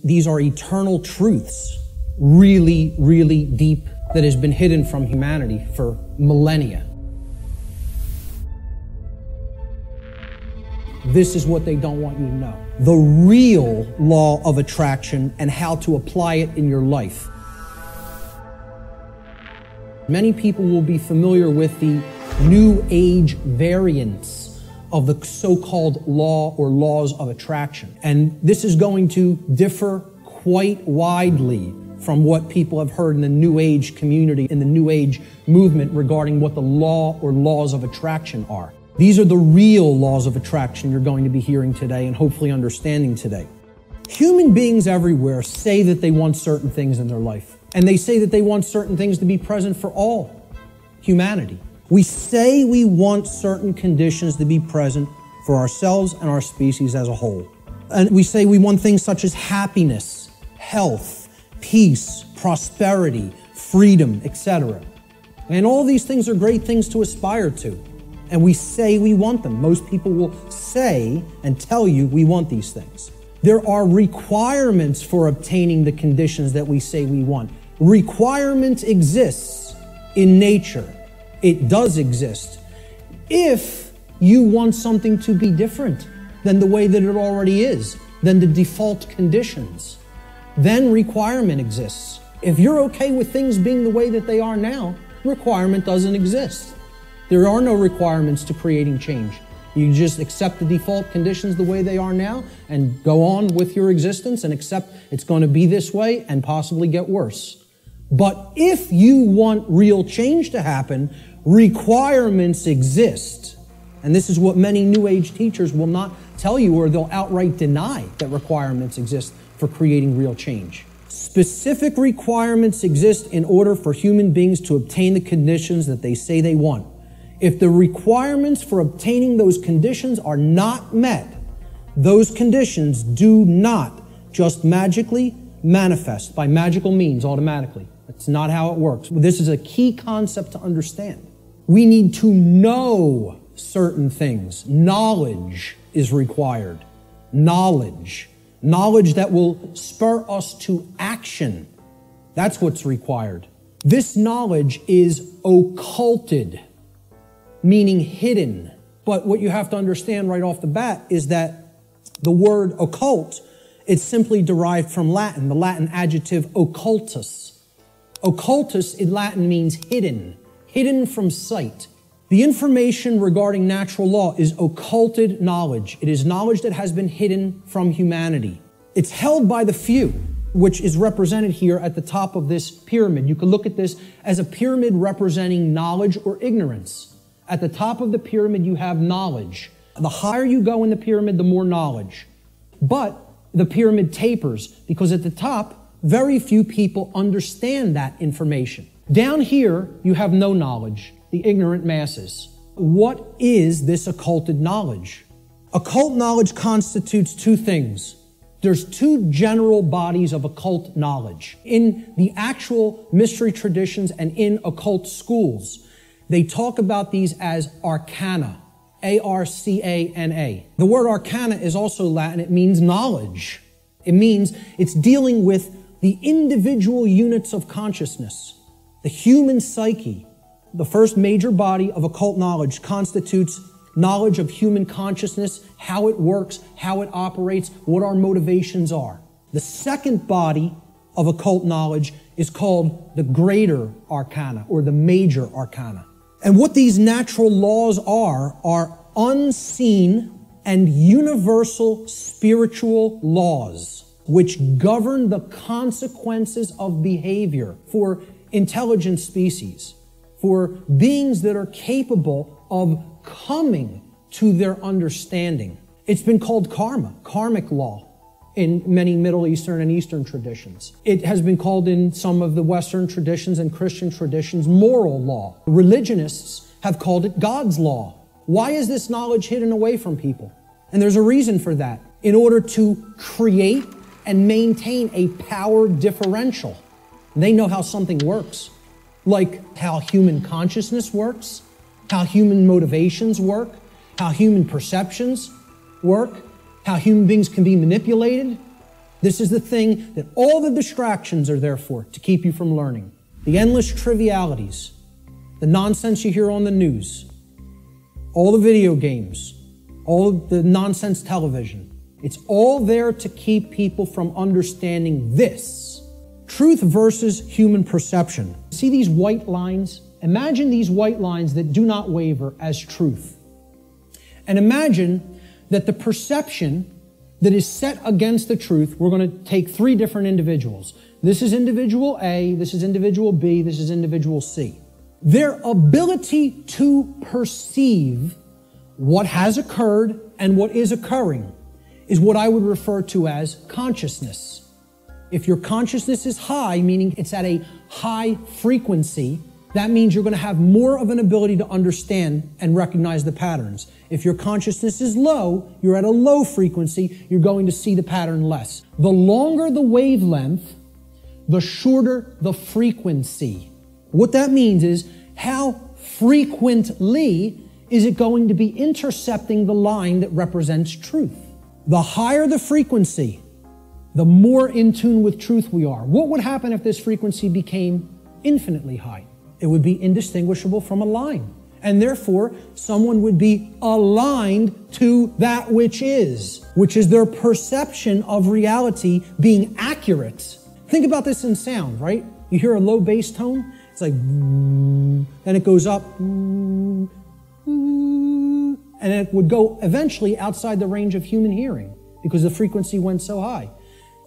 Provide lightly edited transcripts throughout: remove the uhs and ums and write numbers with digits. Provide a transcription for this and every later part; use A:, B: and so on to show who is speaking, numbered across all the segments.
A: these are eternal truths, really, really deep, that has been hidden from humanity for millennia. This is what they don't want you to know. The real law of attraction and how to apply it in your life. Many people will be familiar with the New Age variants of the so-called law or laws of attraction. And this is going to differ quite widely from what people have heard in the New Age community, in the New Age movement regarding what the law or laws of attraction are. These are the real laws of attraction you're going to be hearing today and hopefully understanding today. Human beings everywhere say that they want certain things in their life. And they say that they want certain things to be present for all humanity. We say we want certain conditions to be present for ourselves and our species as a whole. And we say we want things such as happiness, health, peace, prosperity, freedom, etc. And all these things are great things to aspire to. And we say we want them. Most people will say and tell you we want these things. There are requirements for obtaining the conditions that we say we want. Requirement exists in nature. It does exist. If you want something to be different than the way that it already is, than the default conditions, then requirement exists. If you're okay with things being the way that they are now, requirement doesn't exist. There are no requirements to creating change. You just accept the default conditions the way they are now and go on with your existence and accept it's going to be this way and possibly get worse. But if you want real change to happen, requirements exist. And this is what many New Age teachers will not tell you, or they'll outright deny that requirements exist for creating real change. Specific requirements exist in order for human beings to obtain the conditions that they say they want. If the requirements for obtaining those conditions are not met, those conditions do not just magically manifest by magical means automatically. That's not how it works. This is a key concept to understand. We need to know certain things. Knowledge is required. Knowledge. Knowledge that will spur us to action. That's what's required. This knowledge is occulted, meaning hidden. But what you have to understand right off the bat is that the word occult, it's simply derived from Latin, the Latin adjective occultus. Occultus in Latin means hidden, hidden from sight. The information regarding natural law is occulted knowledge. It is knowledge that has been hidden from humanity. It's held by the few, which is represented here at the top of this pyramid. You can look at this as a pyramid representing knowledge or ignorance. At the top of the pyramid, you have knowledge. The higher you go in the pyramid, the more knowledge. But the pyramid tapers because at the top, very few people understand that information. Down here, you have no knowledge, the ignorant masses. What is this occulted knowledge? Occult knowledge constitutes two things. There's two general bodies of occult knowledge. In the actual mystery traditions and in occult schools, they talk about these as arcana, A-R-C-A-N-A. The word arcana is also Latin. It means knowledge. It means it's dealing with the individual units of consciousness, the human psyche. The first major body of occult knowledge constitutes knowledge of human consciousness, how it works, how it operates, what our motivations are. The second body of occult knowledge is called the greater arcana or the major arcana. And what these natural laws are unseen and universal spiritual laws which govern the consequences of behavior for intelligent species, for beings that are capable of coming to their understanding. It's been called karma, karmic law, in many Middle Eastern and Eastern traditions. It has been called in some of the Western traditions and Christian traditions moral law. Religionists have called it God's law. Why is this knowledge hidden away from people? And there's a reason for that. In order to create and maintain a power differential. They know how something works, like how human consciousness works, how human motivations work, how human perceptions work, how human beings can be manipulated. This is the thing that all the distractions are there for, to keep you from learning. The endless trivialities, the nonsense you hear on the news, all the video games, all of the nonsense television. It's all there to keep people from understanding this. Truth versus human perception. See these white lines? Imagine these white lines that do not waver as truth. And imagine that the perception that is set against the truth, we're going to take three different individuals. This is individual A, this is individual B, this is individual C. Their ability to perceive what has occurred and what is occurring is what I would refer to as consciousness. If your consciousness is high, meaning it's at a high frequency, that means you're going to have more of an ability to understand and recognize the patterns. If your consciousness is low, you're at a low frequency, you're going to see the pattern less. The longer the wavelength, the shorter the frequency. What that means is how frequently is it going to be intercepting the line that represents truth. The higher the frequency, the more in tune with truth we are. What would happen if this frequency became infinitely high? It would be indistinguishable from a line. And therefore, someone would be aligned to that which is their perception of reality being accurate. Think about this in sound, right? You hear a low bass tone, it's like, then it goes up, and it would go eventually outside the range of human hearing because the frequency went so high.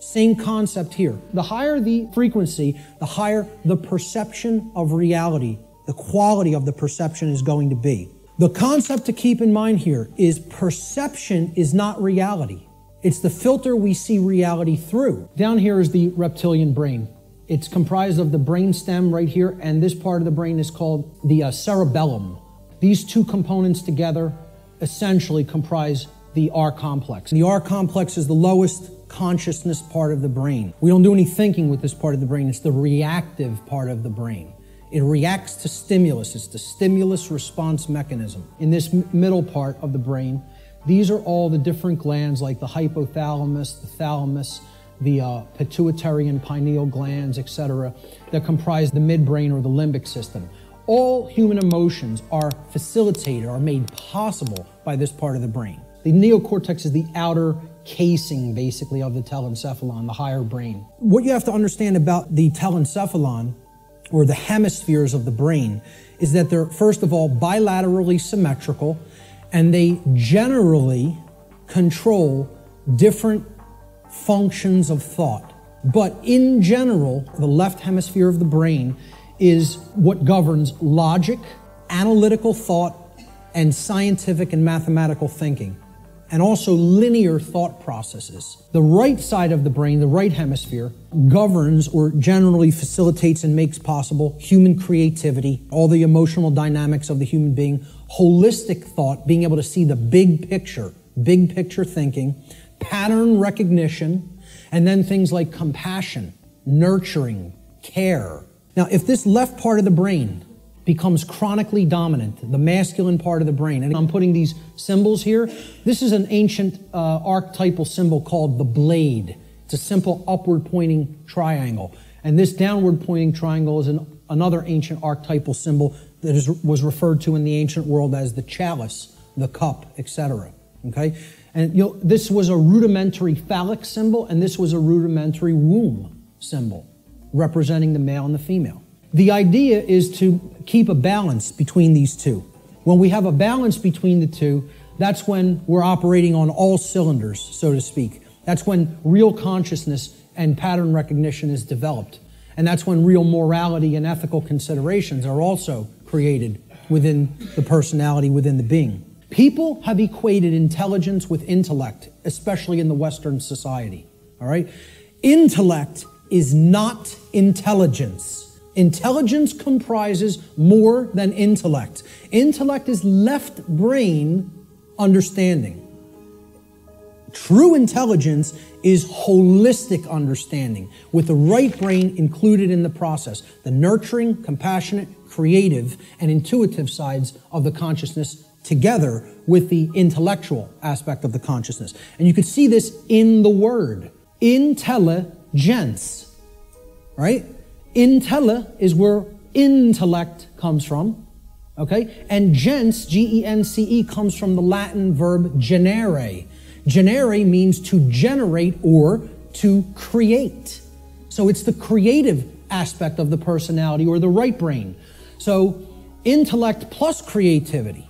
A: Same concept here. The higher the frequency, the higher the perception of reality, the quality of the perception is going to be. The concept to keep in mind here is perception is not reality. It's the filter we see reality through. Down here is the reptilian brain. It's comprised of the brainstem right here, and this part of the brain is called the cerebellum. These two components together essentially comprise the R complex. The R complex is the lowest consciousness part of the brain. We don't do any thinking with this part of the brain. It's the reactive part of the brain. It reacts to stimulus. It's the stimulus response mechanism. In this middle part of the brain, these are all the different glands like the hypothalamus, the thalamus, the pituitary and pineal glands, etc., that comprise the midbrain or the limbic system. All human emotions are facilitated, are made possible by this part of the brain. The neocortex is the outer casing, basically, of the telencephalon, the higher brain. What you have to understand about the telencephalon, or the hemispheres of the brain, is that they're, first of all, bilaterally symmetrical, and they generally control different functions of thought. But in general, the left hemisphere of the brain is what governs logic, analytical thought, and scientific and mathematical thinking, and also linear thought processes. The right side of the brain, the right hemisphere, governs or generally facilitates and makes possible human creativity, all the emotional dynamics of the human being, holistic thought, being able to see the big picture thinking, pattern recognition, and then things like compassion, nurturing, care. Now, if this left part of the brain becomes chronically dominant, the masculine part of the brain, and I'm putting these symbols here, this is an ancient archetypal symbol called the blade. It's a simple upward pointing triangle. And this downward pointing triangle is another ancient archetypal symbol that was referred to in the ancient world as the chalice, the cup, etc. Okay? And this was a rudimentary phallic symbol, and this was a rudimentary womb symbol, representing the male and the female. The idea is to keep a balance between these two. When we have a balance between the two, that's when we're operating on all cylinders, so to speak. That's when real consciousness and pattern recognition is developed. And that's when real morality and ethical considerations are also created within the personality, within the being. People have equated intelligence with intellect, especially in the Western society. All right? Intellect is not intelligence. Intelligence comprises more than intellect. Intellect is left brain understanding. True intelligence is holistic understanding, with the right brain included in the process. The nurturing, compassionate, creative, and intuitive sides of the consciousness together with the intellectual aspect of the consciousness. And you can see this in the word. intelligence, right? Intelle is where intellect comes from, okay? And gens, G-E-N-C-E, comes from the Latin verb generare. Generare means to generate or to create. So it's the creative aspect of the personality or the right brain. So intellect plus creativity,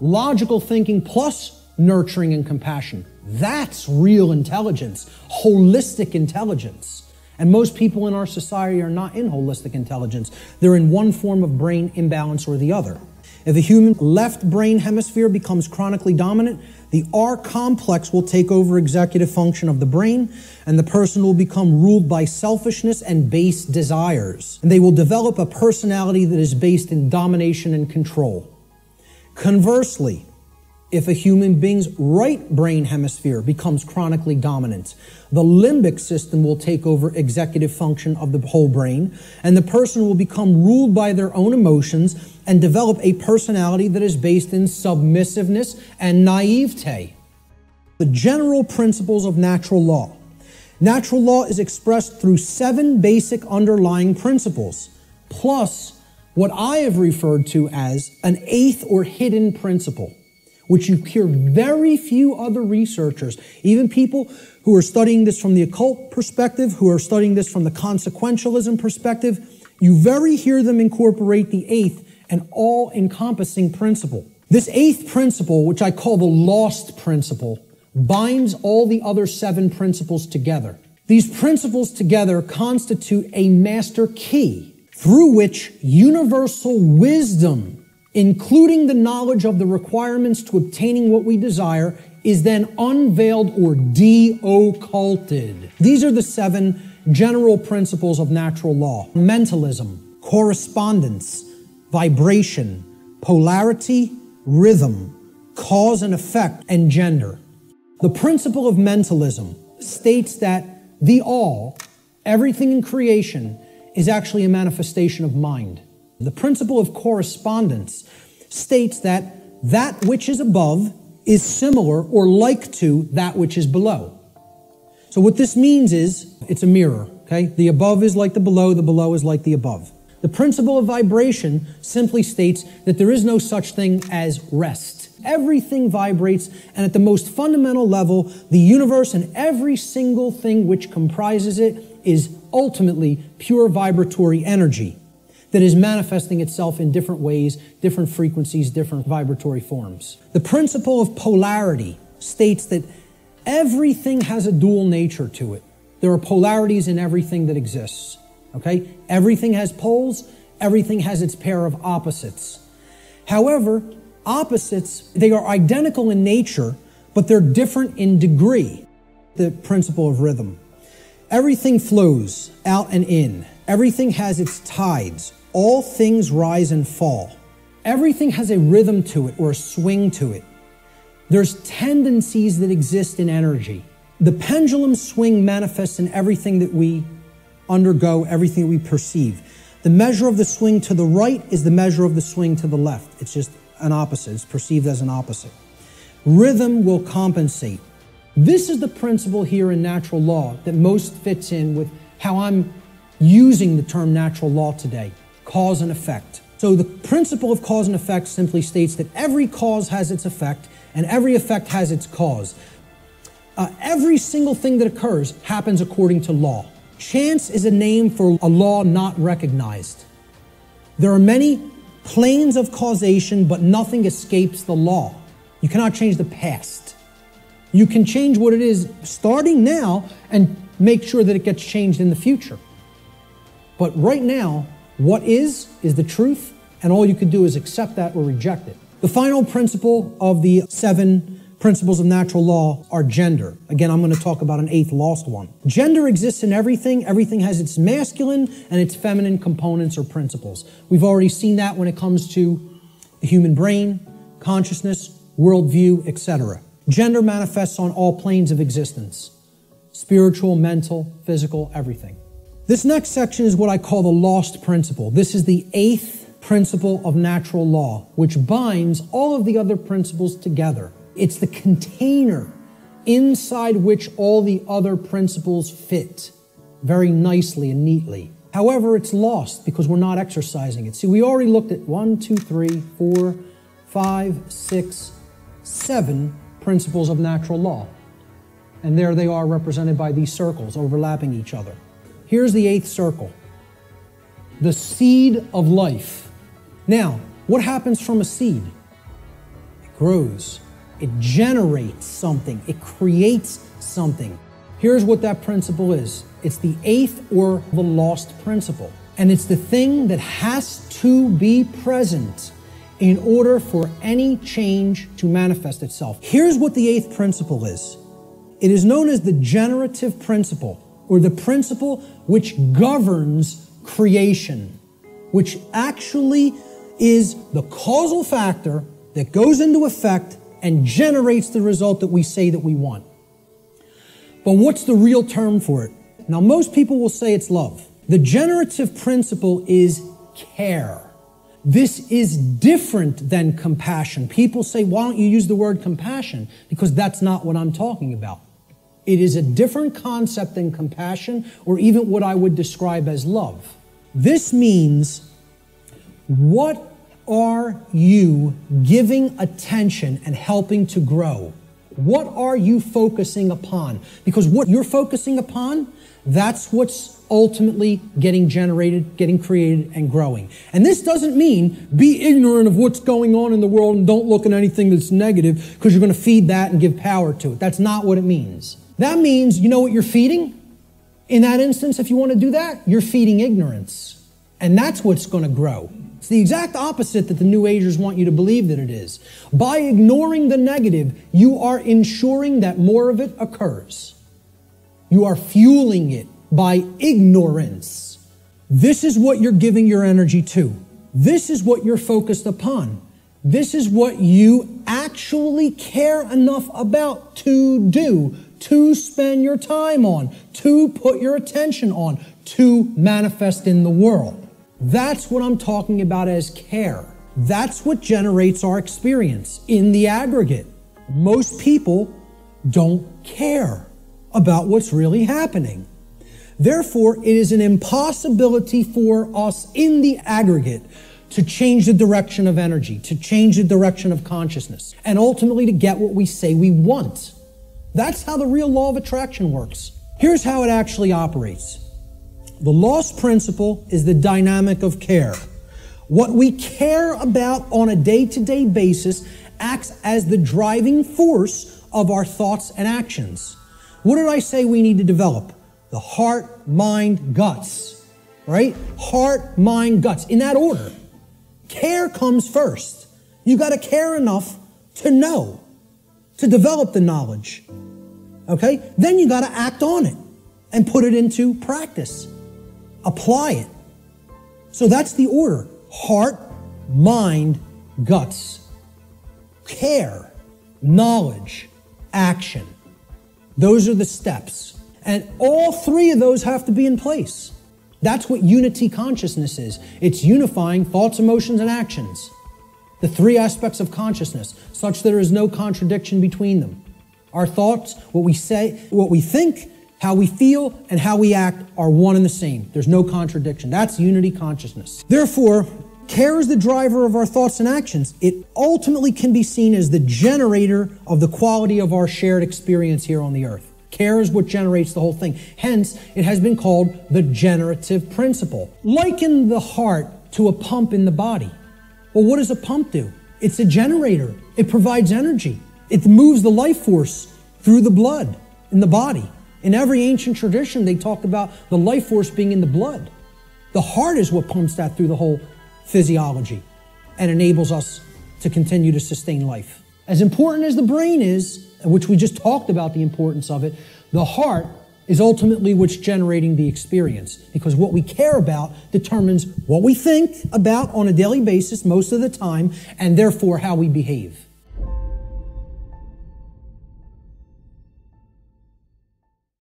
A: logical thinking plus nurturing and compassion. That's real intelligence, holistic intelligence. And most people in our society are not in holistic intelligence. They're in one form of brain imbalance or the other. If a human left brain hemisphere becomes chronically dominant, the R complex will take over executive function of the brain, and the person will become ruled by selfishness and base desires. And they will develop a personality that is based in domination and control. Conversely, if a human being's right brain hemisphere becomes chronically dominant, the limbic system will take over executive function of the whole brain, and the person will become ruled by their own emotions and develop a personality that is based in submissiveness and naivete. The general principles of natural law. Natural law is expressed through 7 basic underlying principles, plus what I have referred to as an 8th or hidden principle, which you hear very few other researchers, even people who are studying this from the occult perspective, who are studying this from the consequentialism perspective, you very hear them incorporate the 8th and all-encompassing principle. This 8th principle, which I call the lost principle, binds all the other 7 principles together. These principles together constitute a master key through which universal wisdom, including the knowledge of the requirements to obtaining what we desire, is then unveiled or de-occulted. These are the 7 general principles of natural law: mentalism, correspondence, vibration, polarity, rhythm, cause and effect, and gender. The principle of mentalism states that the all, everything in creation, is actually a manifestation of mind. The principle of correspondence states that that which is above is similar or like to that which is below. So what this means is, it's a mirror, okay? The above is like the below is like the above. The principle of vibration simply states that there is no such thing as rest. Everything vibrates, and at the most fundamental level, the universe and every single thing which comprises it is ultimately pure vibratory energy that is manifesting itself in different ways, different frequencies, different vibratory forms. The principle of polarity states that everything has a dual nature to it. There are polarities in everything that exists, okay? Everything has poles, everything has its pair of opposites. However, opposites, they are identical in nature, but they're different in degree. The principle of rhythm. Everything flows out and in. Everything has its tides. All things rise and fall. Everything has a rhythm to it or a swing to it. There's tendencies that exist in energy. The pendulum swing manifests in everything that we undergo, everything that we perceive. The measure of the swing to the right is the measure of the swing to the left. It's just an opposite. It's perceived as an opposite. Rhythm will compensate. This is the principle here in natural law that most fits in with how I'm using the term natural law today, cause and effect. So the principle of cause and effect simply states that every cause has its effect and every effect has its cause. Every single thing that occurs happens according to law. Chance is a name for a law not recognized. There are many planes of causation, but nothing escapes the law. You cannot change the past. You can change what it is starting now and make sure that it gets changed in the future. But right now, what is the truth, and all you can do is accept that or reject it. The final principle of the 7 principles of natural law are gender. Again, I'm going to talk about an 8th lost one. Gender exists in everything. Everything has its masculine and its feminine components or principles. We've already seen that when it comes to the human brain, consciousness, worldview, etc. Gender manifests on all planes of existence: spiritual, mental, physical, everything. This next section is what I call the lost principle. This is the 8th principle of natural law, which binds all of the other principles together. It's the container inside which all the other principles fit very nicely and neatly. However, it's lost because we're not exercising it. See, we already looked at 1, 2, 3, 4, 5, 6, 7 principles of natural law. And there they are represented by these circles overlapping each other. Here's the 8th circle, the seed of life. Now, what happens from a seed? It grows. It generates something. It creates something. Here's what that principle is. It's the 8th or the lost principle. And it's the thing that has to be present in order for any change to manifest itself. Here's what the 8th principle is. It is known as the generative principle, or the principle which governs creation, which actually is the causal factor that goes into effect and generates the result that we say that we want. But what's the real term for it? Now, most people will say it's love. The generative principle is care. This is different than compassion. People say, why don't you use the word compassion? Because that's not what I'm talking about. It is a different concept than compassion, or even what I would describe as love. This means, what are you giving attention and helping to grow? What are you focusing upon? Because what you're focusing upon, that's what's ultimately getting generated, getting created, and growing. And this doesn't mean be ignorant of what's going on in the world and don't look at anything that's negative because you're going to feed that and give power to it. That's not what it means. That means, you know what you're feeding? In that instance, if you want to do that, you're feeding ignorance. And that's what's going to grow. It's the exact opposite that the New Agers want you to believe that it is. By ignoring the negative, you are ensuring that more of it occurs. You are fueling it by ignorance. This is what you're giving your energy to. This is what you're focused upon. This is what you actually care enough about to do, to spend your time on, to put your attention on, to manifest in the world. That's what I'm talking about as care. That's what generates our experience in the aggregate. Most people don't care about what's really happening. Therefore, it is an impossibility for us in the aggregate to change the direction of energy, to change the direction of consciousness, and ultimately to get what we say we want. That's how the real law of attraction works. Here's how it actually operates. The lost principle is the dynamic of care. What we care about on a day-to-day basis acts as the driving force of our thoughts and actions. What did I say we need to develop? The heart, mind, guts, right? Heart, mind, guts, in that order. Care comes first. You got to care enough to know, to develop the knowledge, okay? Then you got to act on it and put it into practice. Apply it. So that's the order. Heart, mind, guts. Care, knowledge, action. Those are the steps. And all three of those have to be in place. That's what unity consciousness is. It's unifying thoughts, emotions, and actions. The three aspects of consciousness, such that there is no contradiction between them. Our thoughts, what we say, what we think, how we feel, and how we act are one and the same. There's no contradiction. That's unity consciousness. Therefore, care is the driver of our thoughts and actions. It ultimately can be seen as the generator of the quality of our shared experience here on the earth. Care is what generates the whole thing. Hence, it has been called the generative principle. Liken the heart to a pump in the body. Well, what does a pump do? It's a generator. It provides energy. It moves the life force through the blood in the body. In every ancient tradition, they talk about the life force being in the blood. The heart is what pumps that through the whole physiology and enables us to continue to sustain life. As important as the brain is, which we just talked about the importance of it, the heart is ultimately what's generating the experience, because what we care about determines what we think about on a daily basis most of the time, and therefore how we behave.